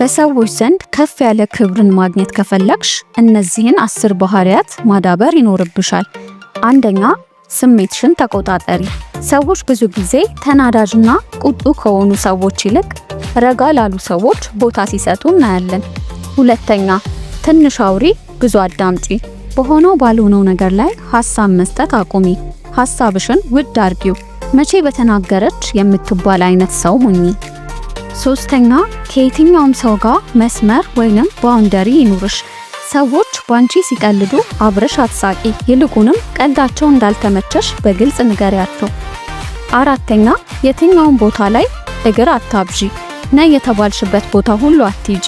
በሰዎች ዘንድ ከፍ ያለ ክብርን ማግኘት ከፈለግሽ እነዚህን 10 ባህሪያት ማዳበር ይኖርብሻል። አንደኛ፣ ስሜትሽን ተቆጣጠሪ። ሰዎች ብዙ ጊዜ ተናዳጅና ቁጡ ከሆኑ ሰዎች ይልቅ ረጋ ላሉ ሰዎች ቦታ ሲሰጡ እናያለን። ሁለተኛ፣ ትንሽ አውሪ፣ ብዙ አዳምጪ። በሆነው ባልሆነው ነገር ላይ ሐሳብ መስጠት አቁሚ። ሐሳብሽን ውድ አድርጊው። መቼ በተናገረች የምትባል አይነት ሰው ሁኚ። ሶስተኛ፣ ከየትኛውም ሰው ጋር መስመር ወይንም ባውንደሪ ይኑርሽ። ሰዎች ባንቺ ሲቀልዱ አብረሽ አትሳቂ፣ ይልቁንም ቀልዳቸው እንዳልተመቸሽ በግልጽ ንገሪያቸው። አራተኛ፣ የትኛውም ቦታ ላይ እግር አታብዢ። ነይ የተባልሽበት ቦታ ሁሉ አትሂጂ።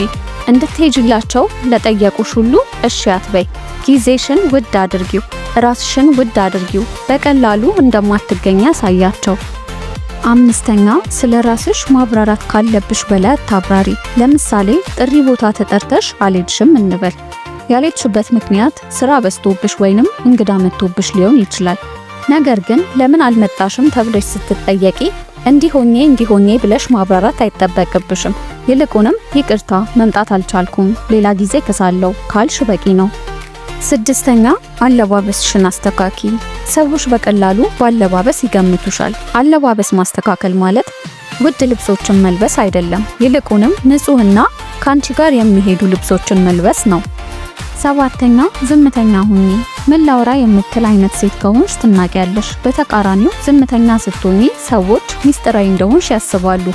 እንድትሄጂላቸው ለጠየቁሽ ሁሉ እሺ አትበይ። ጊዜሽን ውድ አድርጊው፣ ራስሽን ውድ አድርጊው። በቀላሉ እንደማትገኝ ያሳያቸው። አምስተኛ፣ ስለ ራስሽ ማብራራት ካለብሽ በላይ አታብራሪ። ለምሳሌ ጥሪ ቦታ ተጠርተሽ አልሄድሽም እንበል። ያልሄድሽበት ምክንያት ስራ በዝቶብሽ ወይንም እንግዳ መጥቶብሽ ሊሆን ይችላል። ነገር ግን ለምን አልመጣሽም ተብለሽ ስትጠየቂ እንዲሆኜ ብለሽ ማብራራት አይጠበቅብሽም። ይልቁንም ይቅርታ መምጣት አልቻልኩም፣ ሌላ ጊዜ ከሳለው ካልሽ በቂ ነው። ስድስተኛ፣ አለባበስሽን አስተካኪ። ሰዎች በቀላሉ ባለባበስ ይገምቱሻል። አለባበስ ማስተካከል ማለት ውድ ልብሶችን መልበስ አይደለም፣ ይልቁንም ንጹህና ካንቺ ጋር የሚሄዱ ልብሶችን መልበስ ነው። ሰባተኛ፣ ዝምተኛ ሁኚ። ምን ላውራ የምትል አይነት ሴት ከሆንሽ ትናቂያለሽ። በተቃራኒው ዝምተኛ ስትሆኚ ሰዎች ሚስጥራዊ እንደሆንሽ ያስባሉ።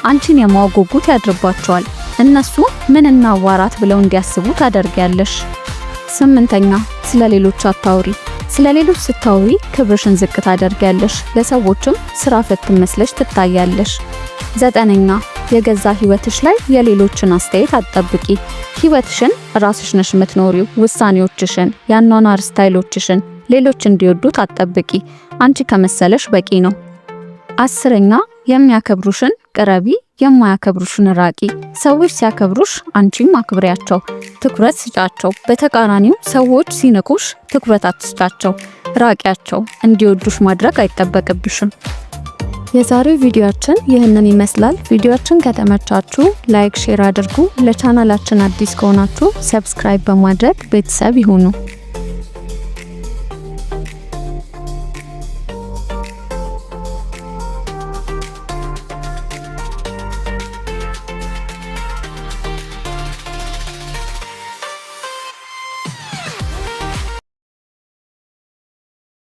አንቺን የማወቅ ጉጉት ያድርባቸዋል። እነሱ ምን እናዋራት ብለው እንዲያስቡ ታደርጊያለሽ። ስምንተኛ፣ ስለሌሎች አታውሪ። ስለሌሎች ስታውሪ ክብርሽን ዝቅ ታደርጊያለሽ። ለሰዎችም ስራ ፈት መስለሽ ትታያለሽ። ዘጠነኛ፣ የገዛ ህይወትሽ ላይ የሌሎችን አስተያየት አትጠብቂ። ህይወትሽን ራስሽ ነሽ የምትኖሪው። ውሳኔዎችሽን፣ የአኗኗር ስታይሎችሽን ሌሎች እንዲወዱት አትጠብቂ። አንቺ ከመሰለሽ በቂ ነው። አስረኛ፣ የሚያከብሩሽን ቅረቢ፣ የማያከብሩሽን ራቂ። ሰዎች ሲያከብሩሽ አንቺም አክብሪያቸው፣ ትኩረት ስጫቸው። በተቃራኒው ሰዎች ሲንቁሽ ትኩረት አትስጫቸው፣ ራቂያቸው። እንዲወዱሽ ማድረግ አይጠበቅብሽም። የዛሬው ቪዲዮአችን ይህንን ይመስላል። ቪዲዮአችን ከተመቻችሁ ላይክ፣ ሼር አድርጉ። ለቻናላችን አዲስ ከሆናችሁ ሰብስክራይብ በማድረግ ቤተሰብ ይሁኑ።